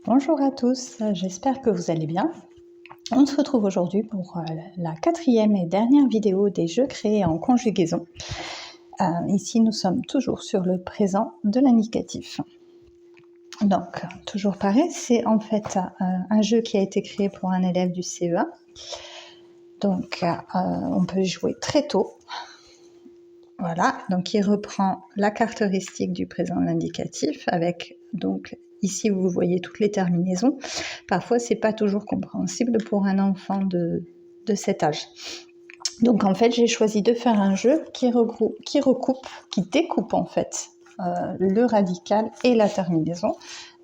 Bonjour à tous, j'espère que vous allez bien. On se retrouve aujourd'hui pour la quatrième et dernière vidéo des jeux créés en conjugaison. Ici, nous sommes toujours sur le présent de l'indicatif. Donc, toujours pareil, c'est en fait un jeu qui a été créé pour un élève du CE1. Donc, on peut jouer très tôt. Voilà, donc il reprend la caractéristique du présent de l'indicatif avec donc ici vous voyez toutes les terminaisons. Parfois c'est pas toujours compréhensible pour un enfant de cet âge. Donc en fait j'ai choisi de faire un jeu qui découpe en fait le radical et la terminaison.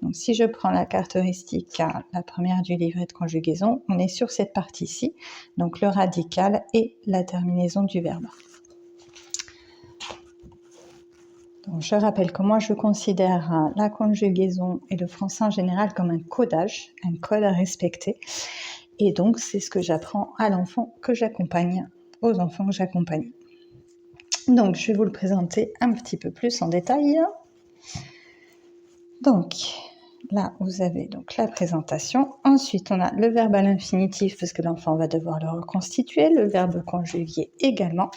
Donc si je prends la caractéristique, la première du livret de conjugaison, on est sur cette partie-ci, donc le radical et la terminaison du verbe. Donc, je rappelle que moi je considère la conjugaison et le français en général comme un codage, un code à respecter. Et donc c'est ce que j'apprends à l'enfant que j'accompagne, aux enfants que j'accompagne. Donc je vais vous le présenter un petit peu plus en détail. Donc là vous avez donc la présentation. Ensuite on a le verbe à l'infinitif parce que l'enfant va devoir le reconstituer, le verbe conjugué également.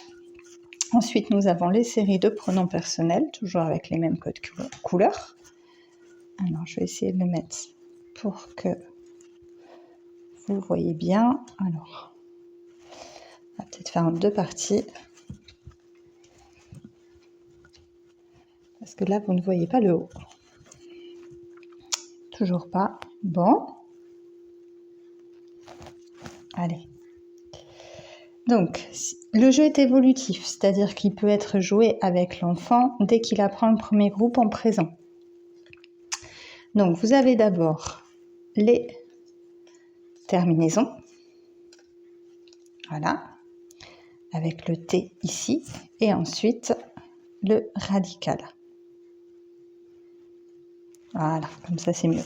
Ensuite, nous avons les séries de pronoms personnels, toujours avec les mêmes codes couleurs. Alors, je vais essayer de le mettre pour que vous voyez bien. Alors, on va peut-être faire en deux parties. Parce que là, vous ne voyez pas le haut. Toujours pas. Bon. Allez. Donc, le jeu est évolutif, c'est-à-dire qu'il peut être joué avec l'enfant dès qu'il apprend le premier groupe en présent. Donc, vous avez d'abord les terminaisons. Voilà. Avec le T ici. Et ensuite, le radical. Voilà, comme ça c'est mieux.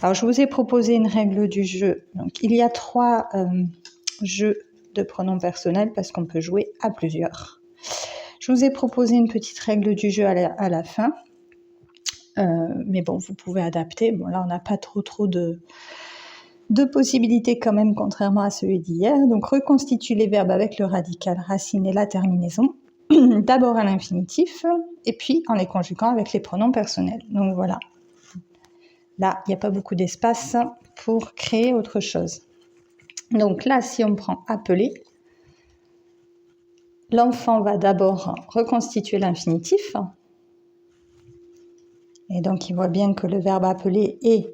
Alors, je vous ai proposé une règle du jeu. Donc, il y a 3 jeux de pronoms personnels parce qu'on peut jouer à plusieurs. Je vous ai proposé une petite règle du jeu à la fin. Mais bon, vous pouvez adapter. Bon, là, on n'a pas trop de possibilités quand même, contrairement à celui d'hier. Donc, reconstitue les verbes avec le radical, racine et la terminaison. D'abord à l'infinitif, et puis en les conjuguant avec les pronoms personnels. Donc, voilà. Là, il n'y a pas beaucoup d'espace pour créer autre chose. Donc là, si on prend appeler, l'enfant va d'abord reconstituer l'infinitif. Et donc, il voit bien que le verbe appeler est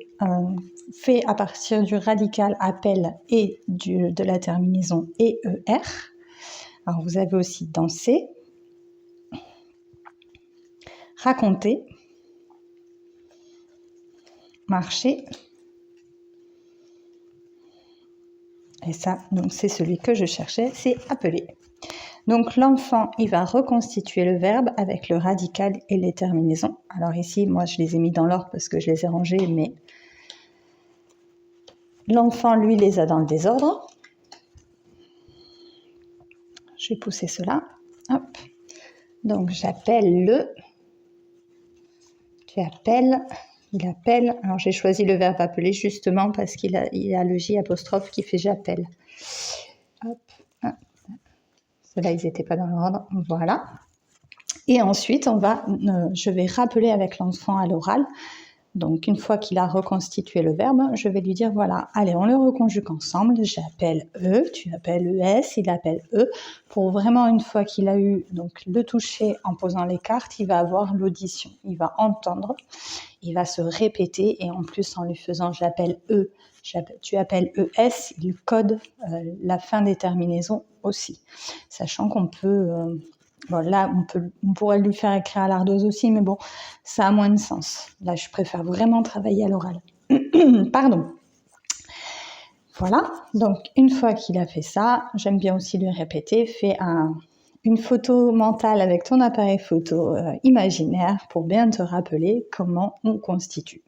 fait à partir du radical appel et de la terminaison ER. Alors, vous avez aussi danser, raconter, marcher. Et ça, donc c'est celui que je cherchais, c'est appeler. Donc l'enfant, il va reconstituer le verbe avec le radical et les terminaisons. Alors ici, moi je les ai mis dans l'ordre parce que je les ai rangés, mais l'enfant, lui, les a dans le désordre. Je vais pousser cela. Hop. Donc j'appelle le. Tu appelles. Il appelle. Alors j'ai choisi le verbe appeler justement parce qu'il a le J apostrophe qui fait j'appelle. Hop. Ceux-là, ils n'étaient pas dans l'ordre. Voilà. Et ensuite, je vais rappeler avec l'enfant à l'oral. Donc, une fois qu'il a reconstitué le verbe, je vais lui dire, voilà, allez, on le reconjugue ensemble. J'appelle E, tu appelles ES, il appelle E. Pour vraiment, une fois qu'il a eu donc, le toucher en posant les cartes, il va avoir l'audition. Il va entendre, il va se répéter. Et en plus, en lui faisant j'appelle E, tu appelles ES, il code la fin des terminaisons aussi. Sachant qu'on peut... bon, là, on pourrait lui faire écrire à l'ardoise aussi, mais bon, ça a moins de sens. Là, je préfère vraiment travailler à l'oral. Pardon. Voilà, donc une fois qu'il a fait ça, j'aime bien aussi lui répéter, fais une photo mentale avec ton appareil photo imaginaire pour bien te rappeler comment on constitue.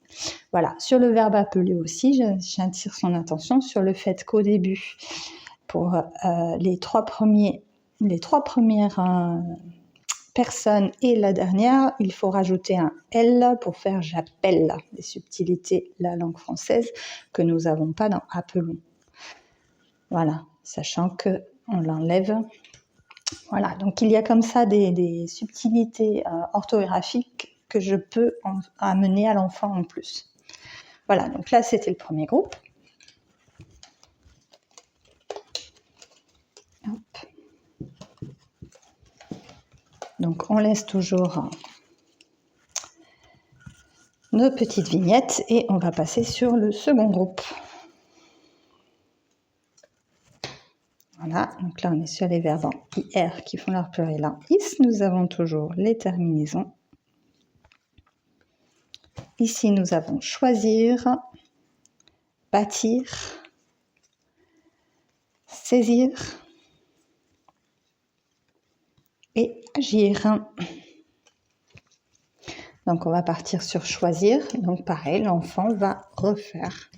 Voilà, sur le verbe appeler aussi, j'attire son attention sur le fait qu'au début, pour les trois premières personne et la dernière, il faut rajouter un L pour faire j'appelle, des subtilités de la langue française que nous n'avons pas dans appelons. Voilà, sachant qu'on l'enlève. Voilà, donc il y a comme ça des subtilités orthographiques que je peux amener à l'enfant en plus. Voilà, donc là c'était le premier groupe. Hop. Donc on laisse toujours nos petites vignettes et on va passer sur le second groupe. Voilà, donc là on est sur les verbes en IR qui font leur pluriel en IS. Nous avons toujours les terminaisons. Ici nous avons choisir, bâtir, saisir et agir. Donc on va partir sur choisir. Donc pareil, l'enfant va refaire.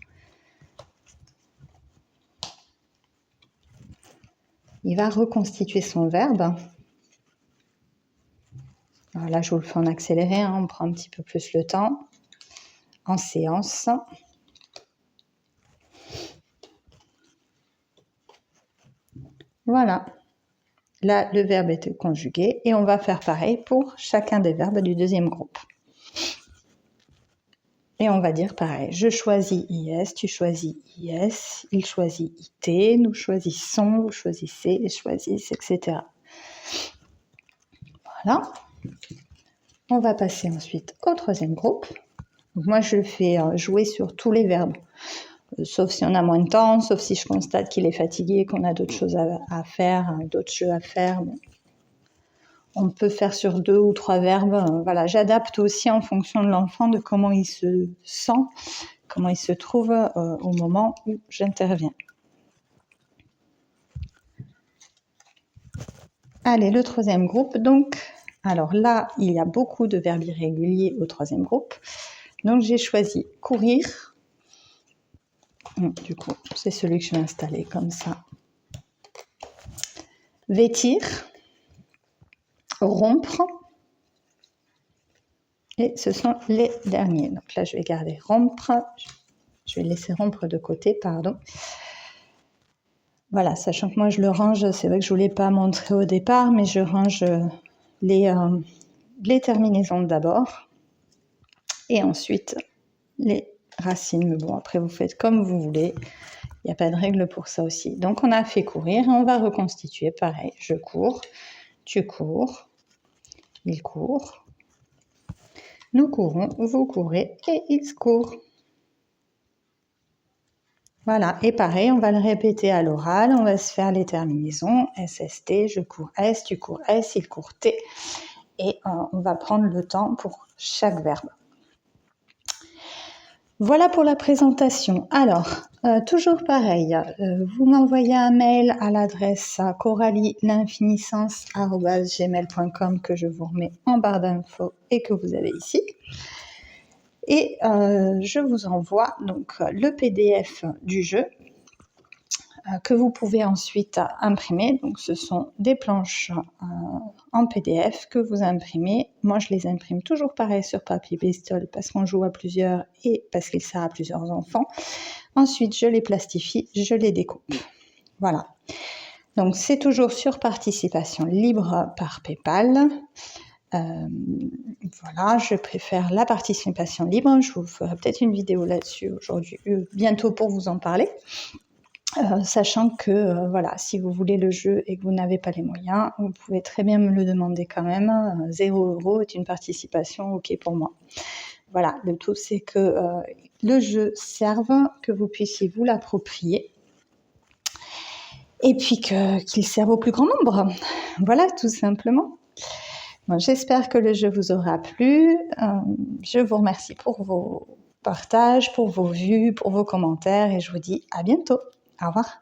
Il va reconstituer son verbe. Alors là, je vous le fais en accéléré, hein, on prend un petit peu plus le temps. En séance. Voilà. Là, le verbe est conjugué et on va faire pareil pour chacun des verbes du deuxième groupe. Et on va dire pareil, je choisis IS, tu choisis IS, il choisit IT, nous choisissons, vous choisissez, ils choisissent, etc. Voilà. On va passer ensuite au troisième groupe. Donc moi, je le fais jouer sur tous les verbes, sauf si on a moins de temps, sauf si je constate qu'il est fatigué, qu'on a d'autres choses à faire, d'autres jeux à faire. Bon. On peut faire sur 2 ou 3 verbes. Voilà, j'adapte aussi en fonction de l'enfant, de comment il se sent, comment il se trouve au moment où j'interviens. Allez, le troisième groupe. Donc, alors là, il y a beaucoup de verbes irréguliers au troisième groupe. Donc, j'ai choisi courir. Du coup, c'est celui que je vais installer comme ça. Vêtir. Rompre. Et ce sont les derniers. Donc là, je vais garder rompre. Je vais laisser rompre de côté, pardon. Voilà, sachant que moi, je le range. C'est vrai que je ne voulais pas montrer au départ, mais je range les terminaisons d'abord. Et ensuite, les racines. Mais bon, après, vous faites comme vous voulez. Il n'y a pas de règle pour ça aussi. Donc, on a fait courir. On va reconstituer. Pareil, je cours. Tu cours. Il court. Nous courons, vous courez et ils courent. Voilà, et pareil, on va le répéter à l'oral, on va se faire les terminaisons, SST, je cours S, tu cours S, il court T. Et on va prendre le temps pour chaque verbe. Voilà pour la présentation. Alors, toujours pareil, vous m'envoyez un mail à l'adresse coralielinfinissance@gmail.com que je vous remets en barre d'infos et que vous avez ici. Et je vous envoie donc le PDF du jeu que vous pouvez ensuite imprimer. Donc ce sont des planches en PDF que vous imprimez. Moi je les imprime toujours pareil sur papier pistole parce qu'on joue à plusieurs et parce qu'il sert à plusieurs enfants. Ensuite je les plastifie, je les découpe. Voilà. Donc c'est toujours sur participation libre par PayPal. Voilà, je préfère la participation libre. Je vous ferai peut-être une vidéo là-dessus aujourd'hui, bientôt pour vous en parler. Sachant que voilà, si vous voulez le jeu et que vous n'avez pas les moyens, vous pouvez très bien me le demander quand même. 0 € est une participation ok pour moi. Voilà, le tout c'est que le jeu serve, que vous puissiez vous l'approprier et puis qu'il serve au plus grand nombre. Voilà, tout simplement. Bon, j'espère que le jeu vous aura plu. Je vous remercie pour vos partages, pour vos vues, pour vos commentaires et je vous dis à bientôt. Au revoir.